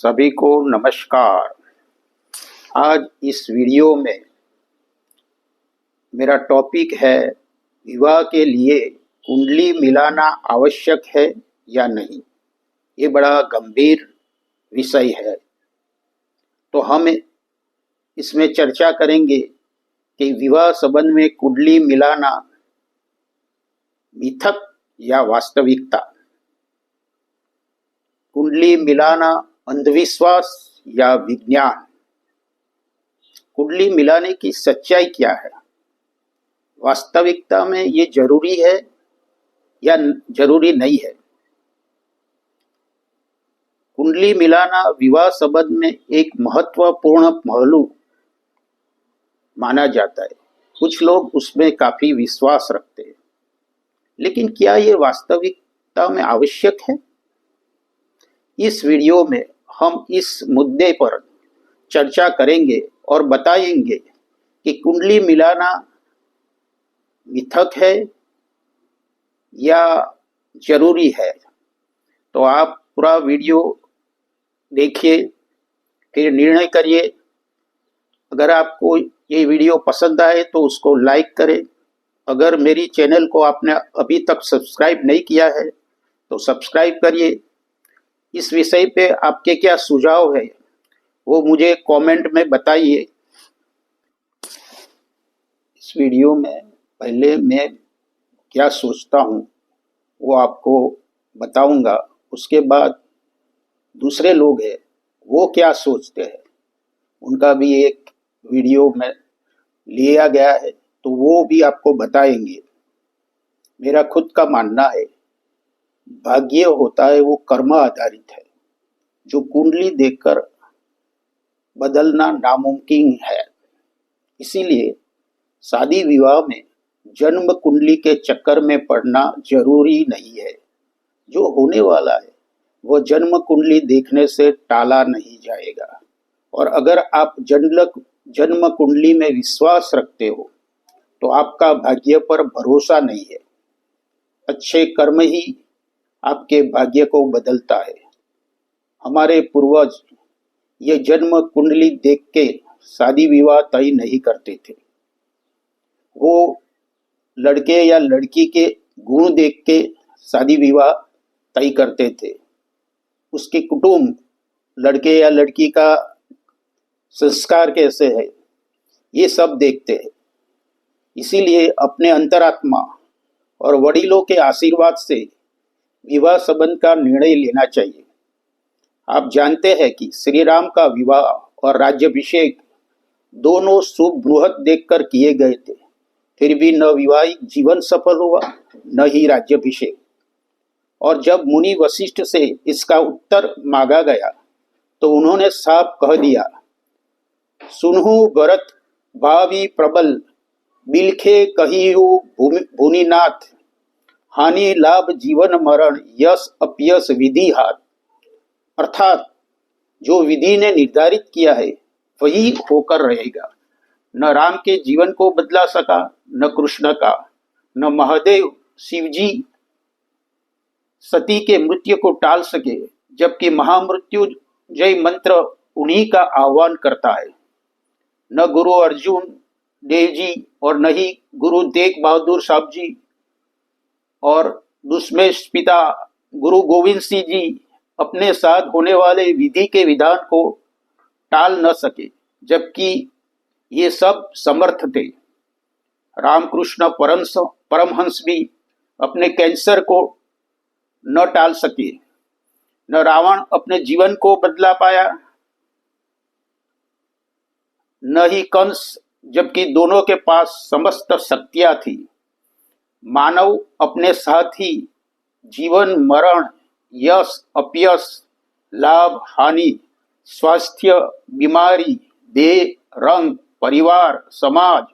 सभी को नमस्कार। आज इस वीडियो में मेरा टॉपिक है विवाह के लिए कुंडली मिलाना आवश्यक है या नहीं। ये बड़ा गंभीर विषय है, तो हम इसमें चर्चा करेंगे कि विवाह संबंध में कुंडली मिलाना मिथक या वास्तविकता। कुंडली मिलाना अंधविश्वास या विज्ञान। कुंडली मिलाने की सच्चाई क्या है? वास्तविकता में ये जरूरी है या जरूरी नहीं है? कुंडली मिलाना विवाह संबंध में एक महत्वपूर्ण पहलू माना जाता है। कुछ लोग उसमें काफी विश्वास रखते हैं, लेकिन क्या ये वास्तविकता में आवश्यक है? इस वीडियो में हम इस मुद्दे पर चर्चा करेंगे और बताएंगे कि कुंडली मिलाना मिथक है या जरूरी है। तो आप पूरा वीडियो देखिए, फिर निर्णय करिए। अगर आपको ये वीडियो पसंद आए तो उसको लाइक करें। अगर मेरी चैनल को आपने अभी तक सब्सक्राइब नहीं किया है तो सब्सक्राइब करिए। इस विषय पे आपके क्या सुझाव है वो मुझे कमेंट में बताइए। इस वीडियो में पहले मैं क्या सोचता हूँ वो आपको बताऊंगा, उसके बाद दूसरे लोग हैं वो क्या सोचते हैं उनका भी एक वीडियो में लिया गया है, तो वो भी आपको बताएंगे। मेरा खुद का मानना है भाग्य होता है वो कर्म आधारित है, जो कुंडली देखकर बदलना नामुमकिन है। इसीलिए शादी विवाह में जन्म कुंडली के चक्कर में पड़ना जरूरी नहीं है। जो होने वाला है वह जन्म कुंडली देखने से टाला नहीं जाएगा। और अगर आप जन्म कुंडली में विश्वास रखते हो तो आपका भाग्य पर भरोसा नहीं है। अच्छे कर्म ही आपके भाग्य को बदलता है। हमारे पूर्वज ये जन्म कुंडली देख के शादी विवाह तय नहीं करते थे। वो लड़के या लड़की के गुण देख के शादी विवाह तय करते थे। उसके कुटुंब, लड़के या लड़की का संस्कार कैसे है, ये सब देखते हैं। इसीलिए अपने अंतरात्मा और वडीलों के आशीर्वाद से विवाह संबंध का निर्णय लेना चाहिए। आप जानते हैं कि श्री राम का विवाह और राज्याभिषेक दोनों शुभ मुहूर्त देखकर किए गए थे, फिर भी न विवाहिक जीवन सफल हुआ न ही राज्याभिषेक। और जब मुनि वशिष्ठ से इसका उत्तर मांगा गया तो उन्होंने साफ कह दिया, सुनहु भरत भावी प्रबल, बिलखे कहियु भूनिनाथ, हानि लाभ जीवन मरण, यश अपयश विधि हाथ। अर्थात जो विधि ने निर्धारित किया है वही होकर रहेगा। न राम के जीवन को बदला सका, न कृष्ण का, न महादेव शिवजी सती के मृत्यु को टाल सके, जबकि महामृत्युंजय मंत्र उन्हीं का आह्वान करता है। न गुरु अर्जुन देव जी और न ही गुरु तेग बहादुर साहब जी और दुष्मेष पिता गुरु गोविंद सिंह जी अपने साथ होने वाले विधि के विधान को टाल न सके, जबकि ये सब समर्थ थे। रामकृष्ण परमहंस भी अपने कैंसर को न टाल सके। न रावण अपने जीवन को बदला पाया, न ही कंस, जबकि दोनों के पास समस्त शक्तियां थी। मानव अपने साथ ही जीवन मरण, यश अपयश, लाभ हानि, स्वास्थ्य बीमारी, देह रंग, परिवार, समाज,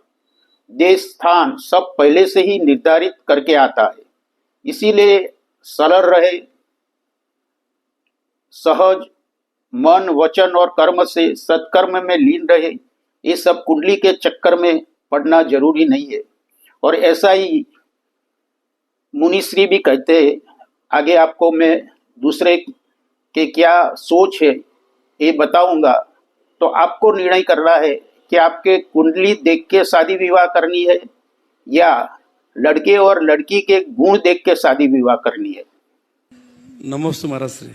देश स्थान सब पहले से ही निर्धारित करके आता है। इसीलिए सरल रहे, सहज मन वचन और कर्म से सत्कर्म में लीन रहे, ये सब कुंडली के चक्कर में पड़ना जरूरी नहीं है। और ऐसा ही मुनिश्री भी कहते हैं। आगे आपको मैं दूसरे के क्या सोच है ये बताऊंगा, तो आपको निर्णय करना है कि आपके कुंडली देख के शादी विवाह करनी है या लड़के और लड़की के गुण देख के शादी विवाह करनी है। नमस्ते महाराज श्री।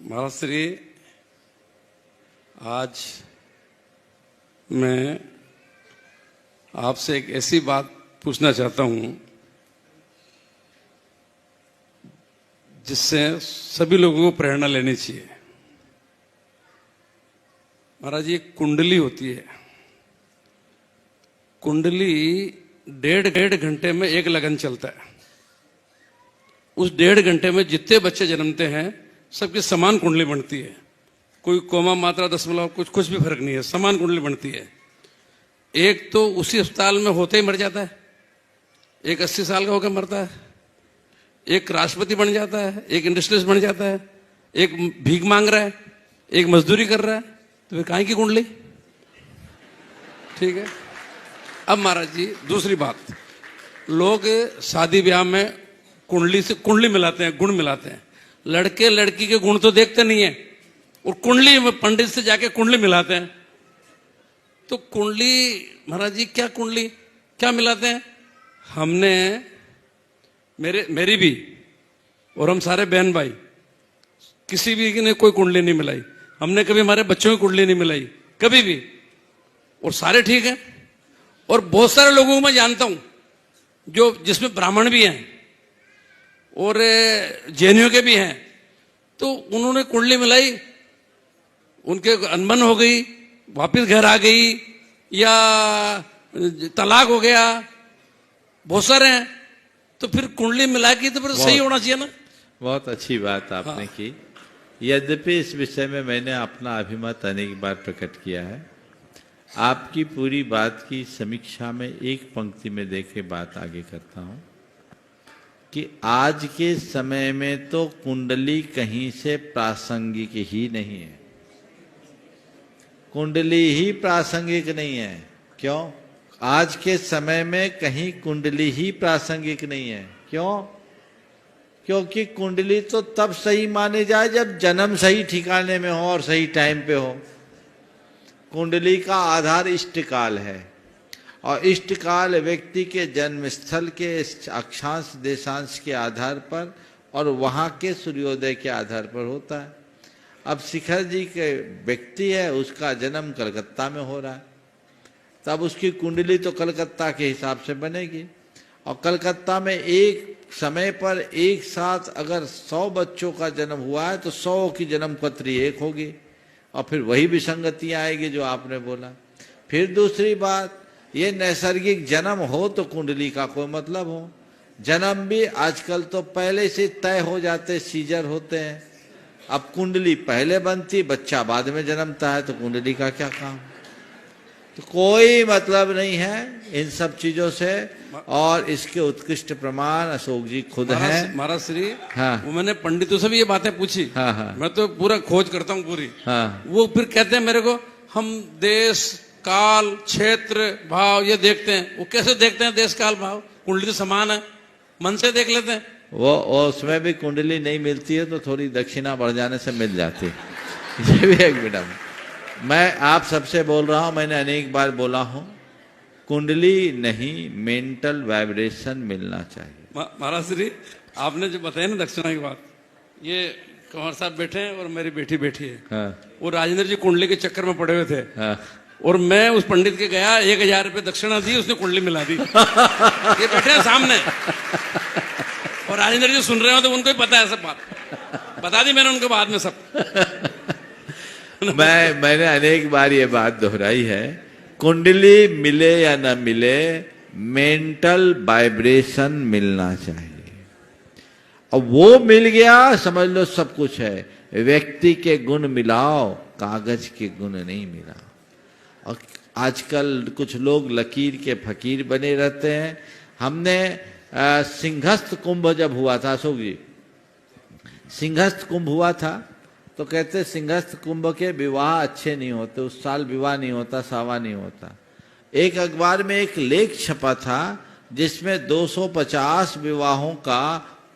महाराज श्री, आज मैं आपसे एक ऐसी बात पूछना चाहता हूं जिससे सभी लोगों को प्रेरणा लेनी चाहिए। महाराज, ये कुंडली होती है। कुंडली डेढ़ घंटे में एक लगन चलता है। उस 1.5 घंटे में जितने बच्चे जन्मते हैं सबकी समान कुंडली बनती है। कोई कोमा मात्रा दशमलव कुछ भी फर्क नहीं है, समान कुंडली बनती है। एक तो उसी अस्पताल में होते ही मर जाता है, एक 80 साल का होकर मरता है, एक राष्ट्रपति बन जाता है, एक इंडस्ट्रियलिस्ट बन जाता है, एक भीख मांग रहा है, एक मजदूरी कर रहा है। तो फिर काहे की कुंडली? ठीक है। अब महाराज जी, दूसरी बात, लोग शादी ब्याह में कुंडली से कुंडली मिलाते हैं, गुण मिलाते हैं। लड़के लड़की के गुण तो देखते नहीं है और कुंडली में पंडित से जाके कुंडली मिलाते हैं। तो कुंडली महाराज जी, क्या कुंडली क्या मिलाते हैं? हमने मेरी भी और हम सारे बहन भाई किसी भी ने कोई कुंडली नहीं मिलाई। हमने कभी हमारे बच्चों की कुंडली नहीं मिलाई, कभी भी, और सारे ठीक हैं। और बहुत सारे लोगों को मैं जानता हूं जो जिसमें ब्राह्मण भी हैं और जैनियों के भी हैं, तो उन्होंने कुंडली मिलाई, उनके अनबन हो गई, वापस घर आ गई या तलाक हो गया, बहुत सारे हैं। तो फिर कुंडली मिला के तो फिर सही होना चाहिए ना। बहुत अच्छी बात आपने की। यद्यपि इस विषय में मैंने अपना अभिमत अनेक बार प्रकट किया है। आपकी पूरी बात की समीक्षा में एक पंक्ति में देख के बात आगे करता हूं कि आज के समय में तो कुंडली कहीं से प्रासंगिक ही नहीं है। कुंडली ही प्रासंगिक नहीं है। क्यों? आज के समय में कहीं कुंडली ही प्रासंगिक नहीं है। क्यों? क्योंकि कुंडली तो तब सही माने जाए जब जन्म सही ठिकाने में हो और सही टाइम पे हो। कुंडली का आधार इष्टकाल है और इष्टकाल व्यक्ति के जन्म स्थल के अक्षांश देशांश के आधार पर और वहां के सूर्योदय के आधार पर होता है। अब शिखर जी के व्यक्ति है, उसका जन्म कलकत्ता में हो रहा है, तब उसकी कुंडली तो कलकत्ता के हिसाब से बनेगी। और कलकत्ता में एक समय पर एक साथ अगर 100 बच्चों का जन्म हुआ है तो 100 की जन्म पत्री एक होगी और फिर वही विसंगतियां आएगी जो आपने बोला। फिर दूसरी बात, ये नैसर्गिक जन्म हो तो कुंडली का कोई मतलब हो। जन्म भी आजकल तो पहले से तय हो जाते, सीजर होते हैं। अब कुंडली पहले बनती, बच्चा बाद में जन्मता है, तो कुंडली का क्या काम? तो कोई मतलब नहीं है इन सब चीजों से। और इसके उत्कृष्ट प्रमाण अशोक जी खुद हैं। महाराज श्री, हाँ, वो मैंने पंडितों से भी ये बातें पूछी। हाँ, हाँ, मैं तो पूरा खोज करता हूँ पूरी। हाँ, वो फिर कहते हैं मेरे को, हम देश काल क्षेत्र भाव ये देखते हैं। वो कैसे देखते हैं देश काल भाव? कुंडली तो समान है, मन से देख लेते हैं। वो उसमें भी कुंडली नहीं मिलती है तो थोड़ी दक्षिणा बढ़ जाने से मिल जाती है। ये भी एक मिनट, मैं आप सबसे बोल रहा हूं, मैंने अनेक बार बोला हूं, कुंडली नहीं, मेंटल वाइब्रेशन मिलना चाहिए। महाराज श्री, आपने जो बताया ना दक्षिणा की बात, ये कंवर साहब बैठे हैं और मेरी बेटी बैठी है। हाँ, वो राजेंद्र जी कुंडली के चक्कर में पड़े हुए थे। हाँ, और मैं उस पंडित के गया, 1000 रुपये दक्षिणा दी, उसने कुंडली मिला दी। ये बैठे हैं सामने और राजेंद्र जी सुन रहे हो, तो उनको ही पता है सब बात। बता दी मैंने उनको बाद में सब। मैंने अनेक बार ये बात दोहराई है, कुंडली मिले या न मिले, मेंटल वाइब्रेशन मिलना चाहिए। और वो मिल गया, समझ लो सब कुछ है। व्यक्ति के गुण मिलाओ, कागज के गुण नहीं मिलाओ। और आजकल कुछ लोग लकीर के फकीर बने रहते हैं। हमने सिंहस्थ कुंभ जब हुआ था, अशोक जी, सिंहस्थ कुंभ हुआ था, तो कहते सिंहस्थ कुंभ के विवाह अच्छे नहीं होते, उस साल विवाह नहीं होता, सावा नहीं होता। एक अखबार में एक लेख छपा था जिसमें 250 विवाहों का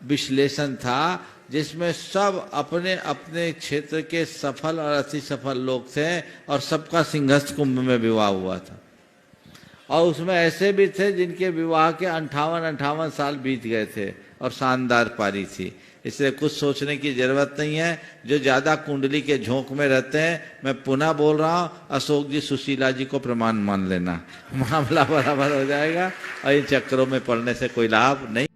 विश्लेषण था, जिसमें सब अपने अपने क्षेत्र के सफल और अति सफल लोग थे और सबका सिंहस्थ कुंभ में विवाह हुआ था। और उसमें ऐसे भी थे जिनके विवाह के 58 साल बीत गए थे और शानदार पारी थी। इसलिए कुछ सोचने की जरूरत नहीं है। जो ज्यादा कुंडली के झोंक में रहते हैं, मैं पुनः बोल रहा हूं, अशोक जी सुशीला जी को प्रमाण मान लेना, मामला बराबर हो जाएगा और इन चक्करों में पड़ने से कोई लाभ नहीं।